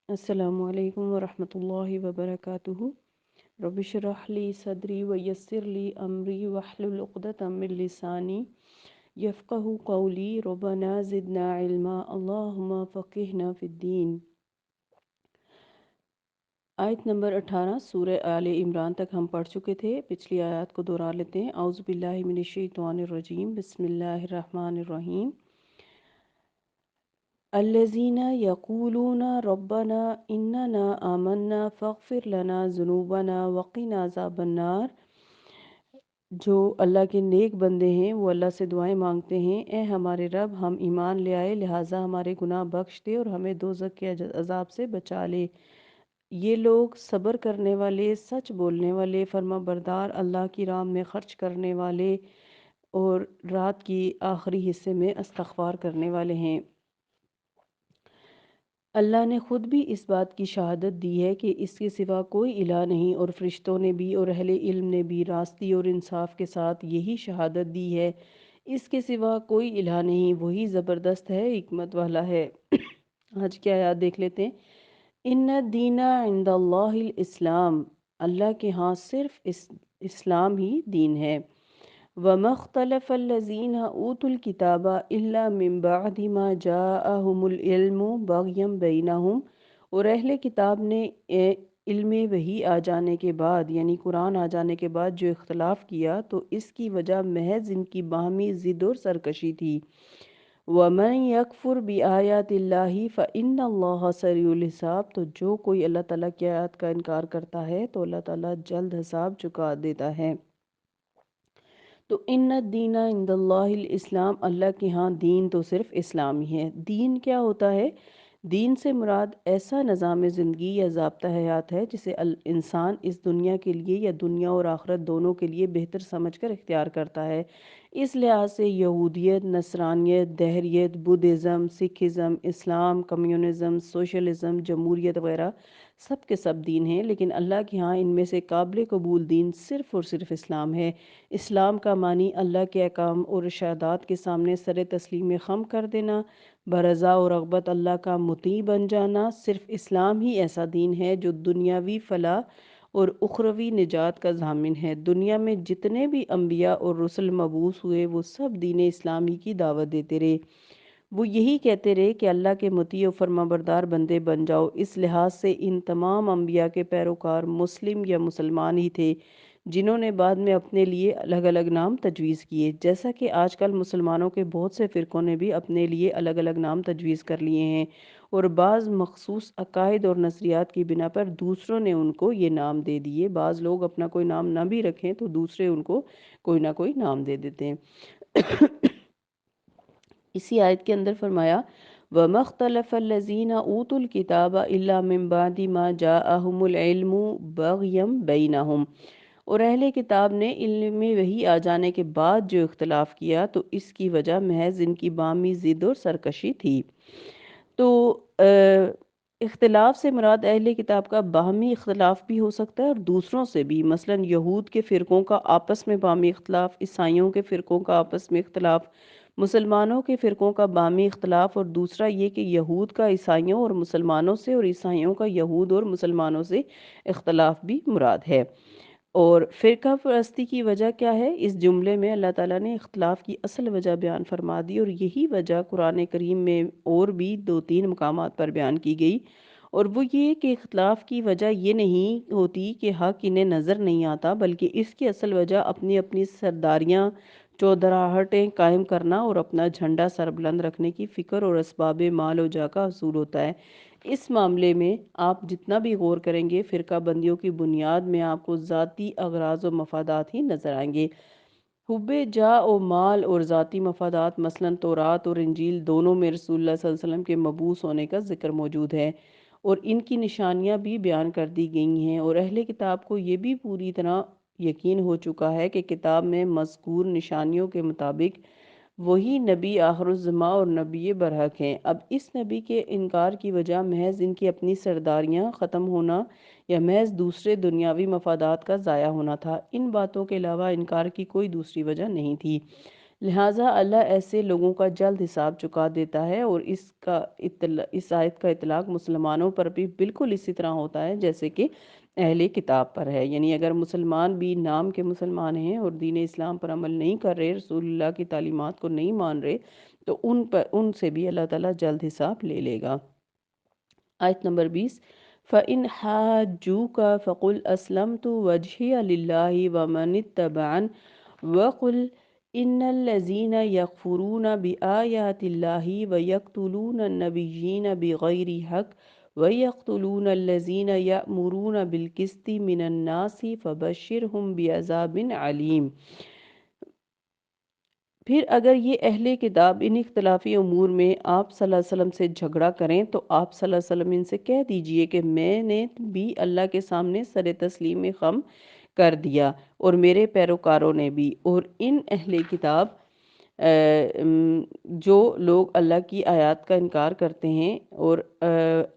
السلام علیکم ورحمۃ اللہ وبرکاتہ۔ رب اشرح لی صدری ویسر لی امری واحلل عقدۃ من لسانی یفقہوا قولی ربنا زدنا علما اللہم فقہنا فی الدین۔ آیت نمبر 18 سورہ آل عمران تک ہم پڑھ چکے تھے، پچھلی آیات کو دہرا لیتے ہیں۔ اعوذ باللہ من الشیطان الرجیم، بسم اللہ الرحمن الرحیم۔ الذین یقولون ربنا اننا آمنا فاغفر لنا ذنوبنا وقنا عذاب النار۔ جو اللہ کے نیک بندے ہیں وہ اللہ سے دعائیں مانگتے ہیں، اے ہمارے رب، ہم ایمان لے آئے، لہٰذا ہمارے گناہ بخش دے اور ہمیں دوزخ کے عذاب سے بچا لے۔ یہ لوگ صبر کرنے والے، سچ بولنے والے، فرما بردار، اللہ کی راہ میں خرچ کرنے والے اور رات کی آخری حصے میں استغفار کرنے والے ہیں۔ اللہ نے خود بھی اس بات کی شہادت دی ہے کہ اس کے سوا کوئی الہ نہیں، اور فرشتوں نے بھی اور اہل علم نے بھی راستی اور انصاف کے ساتھ یہی شہادت دی ہے۔ اس کے سوا کوئی الہ نہیں، وہی زبردست ہے، حکمت والا ہے۔ آج کی آیات دیکھ لیتے ہیں۔ ان الدین عند اللہ الاسلام، اللہ کے ہاں صرف اسلام ہی دین ہے۔ وَمَا اخْتَلَفَ الَّذِينَ أُوتُوا الْكِتَابَ إِلَّا مِن بَعْدِ مَا جَاءَهُمُ الْعِلْمُ بَغْيًا بَيْنَهُمْ، اور اہل کتاب نے علم وحی آ جانے کے بعد، یعنی قرآن آ جانے کے بعد جو اختلاف کیا تو اس کی وجہ محض ان کی باہمی ضد اور سرکشی تھی۔ وَمَن يَكْفُرْ بِآيَاتِ اللَّهِ فَإِنَّ اللَّهَ سَرِيعُ الْحِسَاب، تو جو کوئی اللہ تعالیٰ کی آیات کا انکار کرتا ہے تو اللہ تعالیٰ جلد حساب چکا دیتا ہے۔ تو ان الدین عند اللہ الاسلام، اللہ کے ہاں دین تو صرف اسلام ہی ہے۔ دین کیا ہوتا ہے؟ دین سے مراد ایسا نظام زندگی یا ضابطہ حیات ہے جسے انسان اس دنیا کے لیے یا دنیا اور آخرت دونوں کے لیے بہتر سمجھ کر اختیار کرتا ہے۔ اس لحاظ سے یہودیت، نصرانیت، دہریت، بدھزم، سکھزم، اسلام، کمیونزم، سوشلزم، جمہوریت وغیرہ سب کے سب دین ہیں، لیکن اللہ کے ہاں ان میں سے قابل قبول دین صرف اور صرف اسلام ہے۔ اسلام کا معنی اللہ کے احکام اور ارشادات کے سامنے سر تسلیم خم کر دینا، برضا و رغبت اللہ کا مطیع بن جانا۔ صرف اسلام ہی ایسا دین ہے جو دنیاوی فلاح اور اخروی نجات کا ضامن ہے۔ دنیا میں جتنے بھی انبیاء اور رسل مبعوث ہوئے وہ سب دین اسلامی کی دعوت دیتے رہے۔ وہ یہی کہتے رہے کہ اللہ کے مطیع و فرما بردار بندے بن جاؤ۔ اس لحاظ سے ان تمام انبیاء کے پیروکار مسلم یا مسلمان ہی تھے، جنہوں نے بعد میں اپنے لیے الگ الگ نام تجویز کیے، جیسا کہ آج کل مسلمانوں کے بہت سے فرقوں نے بھی اپنے لیے الگ الگ نام تجویز کر لیے ہیں، اور بعض مخصوص عقائد اور نظریات کی بنا پر دوسروں نے ان کو یہ نام دے دیے۔ بعض لوگ اپنا کوئی نام نہ بھی رکھیں تو دوسرے ان کو کوئی نہ کوئی نام دے دیتے ہیں۔ اسی آیت کے اندر فرمایا وَمَا اخْتَلَفَ الَّذِينَ أُوتُوا الْكِتَابَ إِلَّا مِن بَعْدِ مَا جَاءَهُمُ الْعِلْمُ بَغْيًا بَيْنَهُمْ، اور اہل کتاب نے علم وحی آ جانے کے بعد جو اختلاف کیا تو اس کی وجہ محض ان کی باہمی ضد اور سرکشی تھی۔ تو اختلاف سے مراد اہل کتاب کا باہمی اختلاف بھی ہو سکتا ہے اور دوسروں سے بھی، مثلا یہود کے فرقوں کا آپس میں باہمی اختلاف، عیسائیوں کے فرقوں کا آپس میں اختلاف، مسلمانوں کے فرقوں کا باہمی اختلاف، اور دوسرا یہ کہ یہود کا عیسائیوں اور مسلمانوں سے اور عیسائیوں کا یہود اور مسلمانوں سے اختلاف بھی مراد ہے۔ اور فرقہ پرستی کی وجہ کیا ہے؟ اس جملے میں اللہ تعالیٰ نے اختلاف کی اصل وجہ بیان فرما دی، اور یہی وجہ قرآن کریم میں اور بھی 2-3 مقامات پر بیان کی گئی، اور وہ یہ کہ اختلاف کی وجہ یہ نہیں ہوتی کہ حق انہیں نظر نہیں آتا، بلکہ اس کی اصل وجہ اپنی اپنی سرداریاں، چودراہٹیں قائم کرنا اور اپنا جھنڈا سربلند رکھنے کی فکر اور اسباب مال و جا کا حصول ہوتا ہے۔ اس معاملے میں آپ جتنا بھی غور کریں گے، فرقہ بندیوں کی بنیاد میں آپ کو ذاتی اغراض و مفادات ہی نظر آئیں گے۔ حب جاہ و مال اور ذاتی مفادات، مثلا تورات اور انجیل دونوں میں رسول اللہ صلی اللہ علیہ وسلم کے مبعوث ہونے کا ذکر موجود ہے، اور ان کی نشانیاں بھی بیان کر دی گئی ہیں، اور اہل کتاب کو یہ بھی پوری طرح یقین ہو چکا ہے کہ کتاب میں مذکور نشانیوں کے مطابق وہی نبی آخر الزماں اور نبی برحق ہیں۔ اب اس نبی کے انکار کی وجہ محض ان کی اپنی سرداریاں ختم ہونا یا محض دوسرے دنیاوی مفادات کا ضائع ہونا تھا۔ ان باتوں کے علاوہ انکار کی کوئی دوسری وجہ نہیں تھی۔ لہٰذا اللہ ایسے لوگوں کا جلد حساب چکا دیتا ہے، اور اس آیت کا اطلاق مسلمانوں پر بھی بالکل اسی طرح ہوتا ہے جیسے کہ اہل کتاب پر ہے۔ یعنی اگر مسلمان بھی نام کے مسلمان ہیں اور دین اسلام پر عمل نہیں کر رہے، رسول اللہ کی تعلیمات کو نہیں مان رہے، تو ان سے بھی اللہ تعالیٰ جلد حساب لے لے گا۔ آیت نمبر 20، فَإِنْ حَاجُّوكَ فَقُلْ أَسْلَمْتُ وَجْهِيَ لِلَّهِ وَمَنِ اتَّبَعَنِ وَقُلْ إِنَّ الَّذِينَ يَكْفُرُونَ بِآيَاتِ اللَّهِ وَيَقْتُلُونَ النَّبِيِّينَ بِغَيْرِ حَقٍّ وَيَقْتُلُونَ الَّذِينَ يَأْمُرُونَ بِالْقِسْطِ مِنَ النَّاسِ فَبَشِّرْهُم بِعَذَابٍ عَلِيمٍ۔ پھر اگر یہ اہل کتاب ان اختلافی امور میں آپ صلی اللہ علیہ وسلم سے جھگڑا کریں تو آپ صلی اللہ علیہ وسلم ان سے کہہ دیجئے کہ میں نے بھی اللہ کے سامنے سر تسلیم خم کر دیا، اور میرے پیروکاروں نے بھی، اور ان اہل کتاب جو لوگ اللہ کی آیات کا انکار کرتے ہیں اور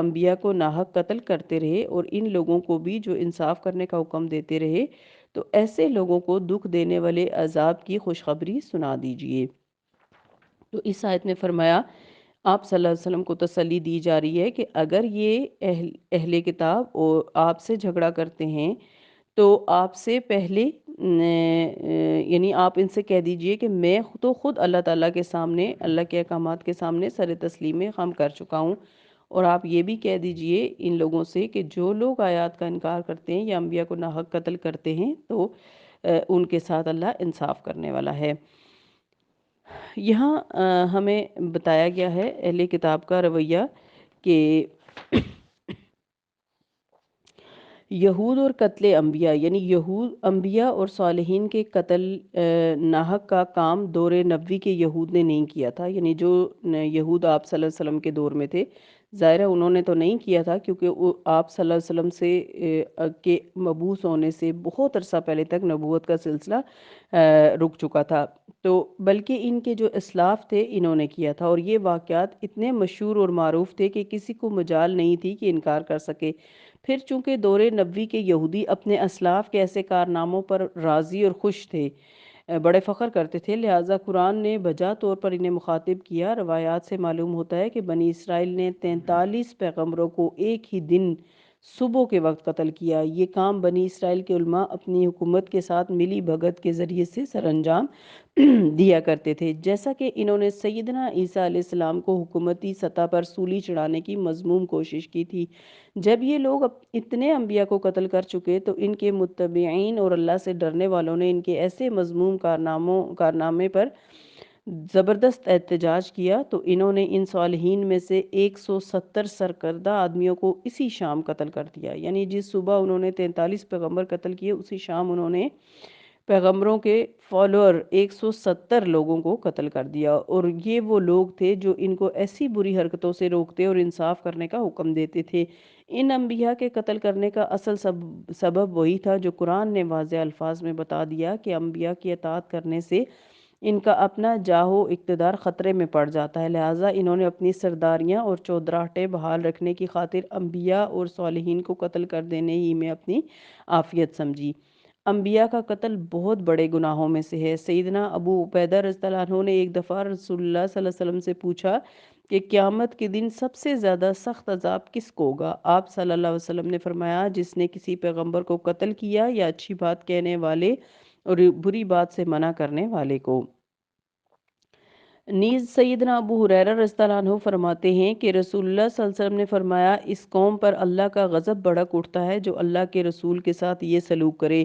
انبیاء کو ناحق قتل کرتے رہے، اور ان لوگوں کو بھی جو انصاف کرنے کا حکم دیتے رہے، تو ایسے لوگوں کو دکھ دینے والے عذاب کی خوشخبری سنا دیجئے۔ تو اس آیت میں فرمایا آپ صلی اللہ علیہ وسلم کو تسلی دی جا رہی ہے کہ اگر یہ اہل کتاب اور آپ سے جھگڑا کرتے ہیں تو آپ سے پہلے یعنی آپ ان سے کہہ دیجئے کہ میں تو خود اللہ تعالیٰ کے سامنے، اللہ کے احکامات کے سامنے سر تسلیم خم کر چکا ہوں، اور آپ یہ بھی کہہ دیجئے ان لوگوں سے کہ جو لوگ آیات کا انکار کرتے ہیں یا انبیاء کو ناحق قتل کرتے ہیں تو ان کے ساتھ اللہ انصاف کرنے والا ہے۔ یہاں ہمیں بتایا گیا ہے اہل کتاب کا رویہ کہ یہود اور قتل انبیاء، یعنی یہود انبیاء اور صالحین کے قتل ناحق کا کام دور نبوی کے یہود نے نہیں کیا تھا۔ یعنی جو یہود آپ صلی اللہ علیہ وسلم کے دور میں تھے، ظاہرہ انہوں نے تو نہیں کیا تھا کیونکہ آپ صلی اللہ علیہ وسلم سے کے مبعوث ہونے سے بہت عرصہ پہلے تک نبوت کا سلسلہ رک چکا تھا، تو بلکہ ان کے جو اسلاف تھے انہوں نے کیا تھا، اور یہ واقعات اتنے مشہور اور معروف تھے کہ کسی کو مجال نہیں تھی کہ انکار کر سکے۔ پھر چونکہ دور نبوی کے یہودی اپنے اسلاف کے ایسے کارناموں پر راضی اور خوش تھے، بڑے فخر کرتے تھے، لہٰذا قرآن نے بجا طور پر انہیں مخاطب کیا۔ روایات سے معلوم ہوتا ہے کہ بنی اسرائیل نے 43 پیغمبروں کو ایک ہی دن صبح کے وقت قتل کیا۔ یہ کام بنی اسرائیل کے علماء اپنی حکومت کے ساتھ ملی بھگت کے ذریعے سے سر انجام دیا کرتے تھے، جیسا کہ انہوں نے سیدنا عیسیٰ علیہ السلام کو حکومتی سطح پر سولی چڑھانے کی مذموم کوشش کی تھی۔ جب یہ لوگ اتنے انبیاء کو قتل کر چکے تو ان کے متبعین اور اللہ سے ڈرنے والوں نے ان کے ایسے مذموم کارنامے پر زبردست احتجاج کیا، تو انہوں نے ان صالحین میں سے 170 سرکردہ آدمیوں کو اسی شام قتل کر دیا۔ یعنی جس صبح انہوں نے 43 پیغمبر قتل کیے، اسی شام انہوں نے پیغمبروں کے فالوور 170 لوگوں کو قتل کر دیا، اور یہ وہ لوگ تھے جو ان کو ایسی بری حرکتوں سے روکتے اور انصاف کرنے کا حکم دیتے تھے۔ ان انبیاء کے قتل کرنے کا اصل سبب وہی تھا جو قرآن نے واضح الفاظ میں بتا دیا کہ انبیاء کی اطاعت کرنے سے ان کا اپنا جاہ و اقتدار خطرے میں پڑ جاتا ہے، لہٰذا انہوں نے اپنی سرداریاں اور چودراہٹیں بحال رکھنے کی خاطر انبیاء اور صالحین کو قتل کر دینے ہی میں اپنی عافیت سمجھی۔ انبیاء کا قتل بہت بڑے گناہوں میں سے ہے۔ سیدنا ابو عبیدہ رضی اللہ عنہ نے ایک دفعہ رسول اللہ صلی اللہ علیہ وسلم سے پوچھا کہ قیامت کے دن سب سے زیادہ سخت عذاب کس کو ہوگا؟ آپ صلی اللہ علیہ وسلم نے فرمایا جس نے کسی پیغمبر کو قتل کیا یا اچھی بات کہنے والے اور بری بات سے منع کرنے والے کو۔ نیز سیدنا ابو ہریرہ رضی اللہ عنہ فرماتے ہیں کہ رسول اللہ صلی اللہ علیہ وسلم نے فرمایا اس قوم پر اللہ کا غضب بھڑک اٹھتا ہے جو اللہ کے رسول کے ساتھ یہ سلوک کرے۔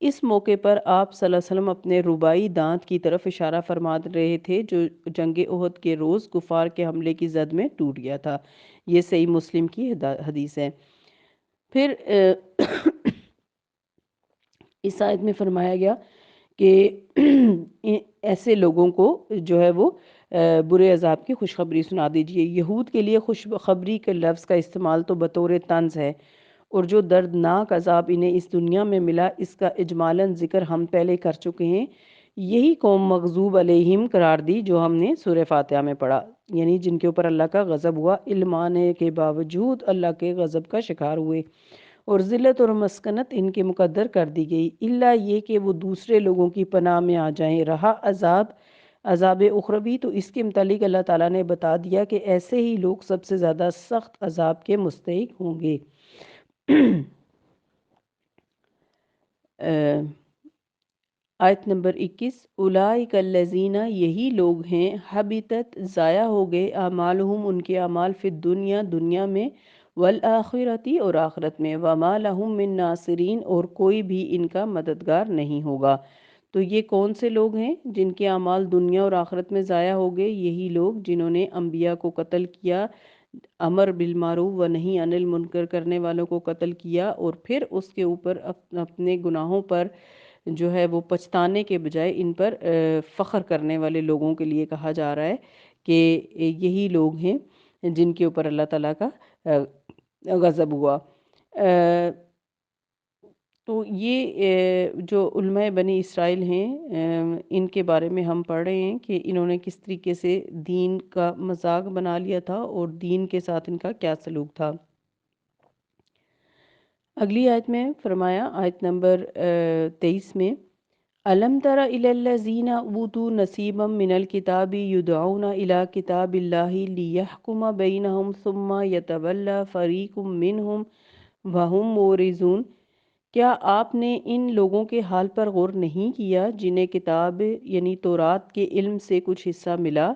اس موقع پر آپ صلی اللہ علیہ وسلم اپنے رباعی دانت کی طرف اشارہ فرما رہے تھے جو جنگ احد کے روز کفار کے حملے کی زد میں ٹوٹ گیا تھا۔ یہ صحیح مسلم کی حدیث ہے۔ پھر اس آیت میں فرمایا گیا کہ ایسے لوگوں کو جو ہے وہ برے عذاب کی خوشخبری سنا دیجئے۔ یہود کے لیے خوشخبری کے لفظ کا استعمال تو بطور طنز ہے، اور جو دردناک عذاب انہیں اس دنیا میں ملا اس کا اجمالاً ذکر ہم پہلے کر چکے ہیں۔ یہی قوم مغضوب علیہم قرار دی جو ہم نے سورہ فاتحہ میں پڑھا، یعنی جن کے اوپر اللہ کا غضب ہوا، علم آنے کے باوجود اللہ کے غضب کا شکار ہوئے، اور ذلت اور مسکنت ان کے مقدر کر دی گئی، الا یہ کہ وہ دوسرے لوگوں کی پناہ میں آ جائیں۔ رہا عذاب اخروی، تو اس کے متعلق اللہ تعالیٰ نے بتا دیا کہ ایسے ہی لوگ سب سے زیادہ سخت عذاب کے مستحق ہوں گے۔ آیت نمبر 21، اولئک الذین، یہی لوگ ہیں، حبطت، ضائع ہو گئے، اعمالہم، ان کے اعمال، فی الدنیا، دنیا میں، والآخرتی، اور آخرت میں، وما لہم من ناصرین، اور کوئی بھی ان کا مددگار نہیں ہوگا۔ تو یہ کون سے لوگ ہیں جن کے اعمال دنیا اور آخرت میں ضائع ہو گئے؟ یہی لوگ جنہوں نے انبیاء کو قتل کیا، امر بالمعروف و نہی عن المنکر کرنے والوں کو قتل کیا، اور پھر اس کے اوپر اپنے گناہوں پر جو ہے وہ پچھتانے کے بجائے ان پر فخر کرنے والے لوگوں کے لیے کہا جا رہا ہے کہ یہی لوگ ہیں جن کے اوپر اللہ تعالیٰ کا غضب ہوا۔ تو یہ جو علماء بنی اسرائیل ہیں، ان کے بارے میں ہم پڑھ رہے ہیں کہ انہوں نے کس طریقے سے دین کا مذاق بنا لیا تھا اور دین کے ساتھ ان کا کیا سلوک تھا۔ اگلی آیت میں فرمایا، آیت نمبر 23 میں، أَلَمْ تَرَ إِلَى الَّذِينَ أُوتُوا نَصِيبًا مِنَ الْكِتَابِ يُدْعَوْنَ إِلَى كِتَابِ اللَّهِ لِيَحْكُمَ بَيْنَهُمْ ثُمَّ يَتَوَلَّى فَرِيقٌ مِّنْهُمْ وَهُمْ مُعْرِضُونَ۔ کیا آپ نے ان لوگوں کے حال پر غور نہیں کیا جنہیں کتاب یعنی تورات کے علم سے کچھ حصہ ملا؟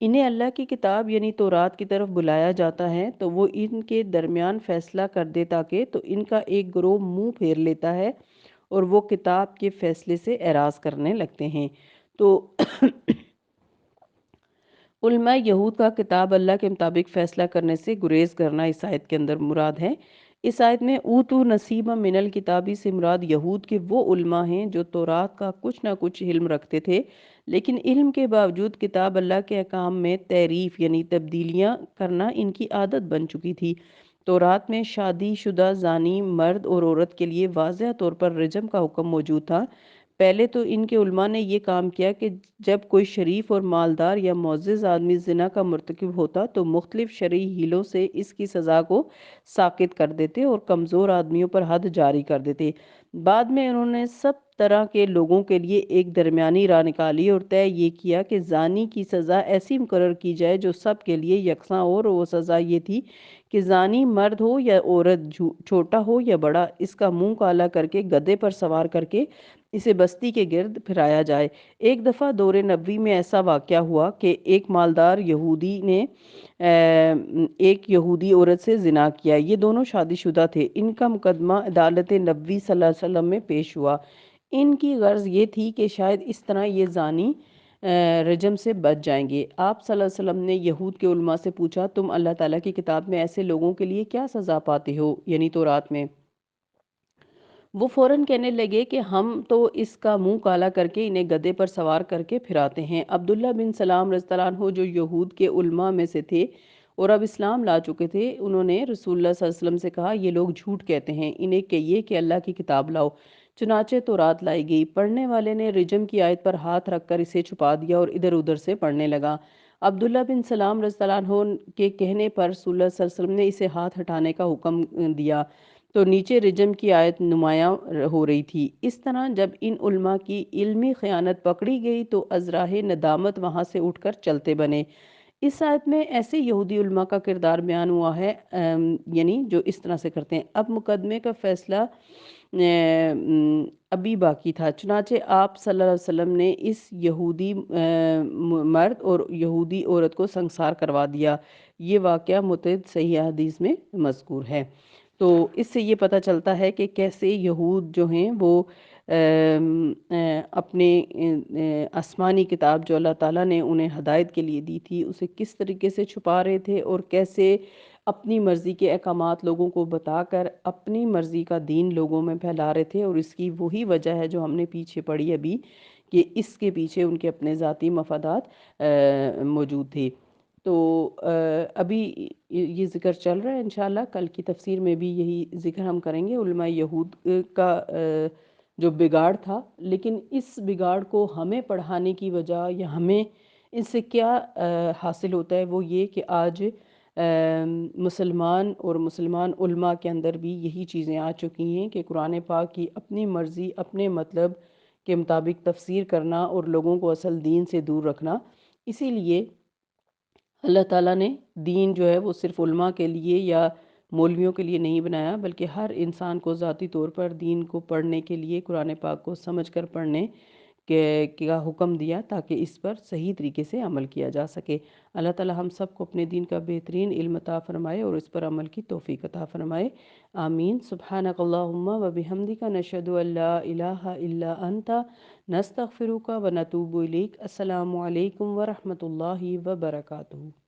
انہیں اللہ کی کتاب یعنی تورات کی طرف بلایا جاتا ہے تو وہ ان کے درمیان فیصلہ کر دے، تاکہ تو ان کا ایک گروہ منہ پھیر لیتا ہے اور وہ کتاب کے فیصلے سے اعراض کرنے لگتے ہیں۔ تو علماء یہود کا کتاب اللہ کے مطابق فیصلہ کرنے سے گریز کرنا اس آیت کے اندر مراد ہے۔ اس آیت میں اوتو نصیبا من الکتابی سے مراد یہود کے وہ علماء ہیں جو تورات کا کچھ نہ کچھ علم رکھتے تھے، لیکن علم کے باوجود کتاب اللہ کے احکام میں تحریف یعنی تبدیلیاں کرنا ان کی عادت بن چکی تھی۔ تورات میں شادی شدہ زانی مرد اور عورت کے لیے واضح طور پر رجم کا حکم موجود تھا۔ پہلے تو ان کے علماء نے یہ کام کیا کہ جب کوئی شریف اور مالدار یا معزز آدمی زنا کا مرتکب ہوتا تو مختلف شرعی ہیلوں سے اس کی سزا کو ساقط کر دیتے اور کمزور آدمیوں پر حد جاری کر دیتے۔ بعد میں انہوں نے سب طرح کے لوگوں کے لیے ایک درمیانی راہ نکالی اور طے یہ کیا کہ زانی کی سزا ایسی مقرر کی جائے جو سب کے لیے یکساں، اور وہ سزا یہ تھی کہ زانی مرد ہو یا عورت، چھوٹا ہو یا بڑا، اس کا منہ کالا کر کے گدھے پر سوار کر کے اسے بستی کے گرد پھرایا جائے۔ ایک دفعہ دور نبوی میں ایسا واقعہ ہوا کہ ایک مالدار یہودی نے ایک یہودی عورت سے زنا کیا۔ یہ دونوں شادی شدہ تھے۔ ان کا مقدمہ عدالت نبوی صلی اللہ علیہ وسلم میں پیش ہوا۔ ان کی غرض یہ تھی کہ شاید اس طرح یہ زانی رجم سے بچ جائیں گے۔ آپ صلی اللہ علیہ وسلم نے یہود کے علماء سے پوچھا، تم اللہ تعالیٰ کی کتاب میں ایسے لوگوں کے لیے کیا سزا پاتے ہو، یعنی تورات میں؟ وہ فوراً کہنے لگے کہ ہم تو اس کا منہ کالا کر کے انہیں گدھے پر سوار کر کے پھراتے ہیں۔ عبداللہ بن سلام رضی اللہ عنہ جو یہود کے علماء میں سے تھے اور اب اسلام لا چکے تھے، انہوں نے رسول اللہ صلی اللہ علیہ وسلم سے کہا، یہ لوگ جھوٹ کہتے ہیں، انہیں کہیے کہ اللہ کی کتاب لاؤ۔ چنانچہ تورات لائی گئی۔ پڑھنے والے نے رجم کی آیت پر ہاتھ رکھ کر اسے چھپا دیا اور ادھر ادھر سے پڑھنے لگا۔ عبداللہ بن سلام رضی اللہ عنہ کے کہنے پر رسول اللہ صلی اللہ علیہ وسلم نے اسے ہاتھ ہٹانے کا حکم دیا تو نیچے رجم کی آیت نمایاں ہو رہی تھی۔ اس طرح جب ان علماء کی علمی خیانت پکڑی گئی تو ازراہ ندامت وہاں سے اٹھ کر چلتے بنے۔ اس آیت میں ایسے یہودی علماء کا کردار بیان ہوا ہے، یعنی جو اس طرح سے کرتے ہیں۔ اب مقدمے کا فیصلہ ابھی باقی تھا، چنانچہ آپ صلی اللہ علیہ وسلم نے اس یہودی مرد اور یہودی عورت کو سنگسار کروا دیا۔ یہ واقعہ متعدد صحیح حدیث میں مذکور ہے۔ تو اس سے یہ پتہ چلتا ہے کہ کیسے یہود جو ہیں وہ اپنے آسمانی کتاب جو اللہ تعالیٰ نے انہیں ہدایت کے لیے دی تھی اسے کس طریقے سے چھپا رہے تھے، اور کیسے اپنی مرضی کے احکامات لوگوں کو بتا کر اپنی مرضی کا دین لوگوں میں پھیلا رہے تھے۔ اور اس کی وہی وجہ ہے جو ہم نے پیچھے پڑھی ابھی، کہ اس کے پیچھے ان کے اپنے ذاتی مفادات موجود تھے۔ تو ابھی یہ ذکر چل رہا ہے، انشاءاللہ کل کی تفسیر میں بھی یہی ذکر ہم کریں گے، علماء یہود کا جو بگاڑ تھا۔ لیکن اس بگاڑ کو ہمیں پڑھانے کی وجہ یا ہمیں اس سے کیا حاصل ہوتا ہے، وہ یہ کہ آج مسلمان اور مسلمان علماء کے اندر بھی یہی چیزیں آ چکی ہیں کہ قرآن پاک کی اپنی مرضی، اپنے مطلب کے مطابق تفسیر کرنا اور لوگوں کو اصل دین سے دور رکھنا۔ اسی لیے اللہ تعالیٰ نے دین جو ہے وہ صرف علماء کے لیے یا مولویوں کے لیے نہیں بنایا، بلکہ ہر انسان کو ذاتی طور پر دین کو پڑھنے کے لیے قرآن پاک کو سمجھ کر پڑھنے کا حکم دیا، تاکہ اس پر صحیح طریقے سے عمل کیا جا سکے۔ اللہ تعالیٰ ہم سب کو اپنے دین کا بہترین علم عطا فرمائے اور اس پر عمل کی توفیق عطا فرمائے، آمین۔ سبحانک اللہم و بحمدک، نشہد ان لا الہ الا انت، نستغفرک و نتوب الیک۔ السلام علیکم ورحمۃ اللہ وبرکاتہ۔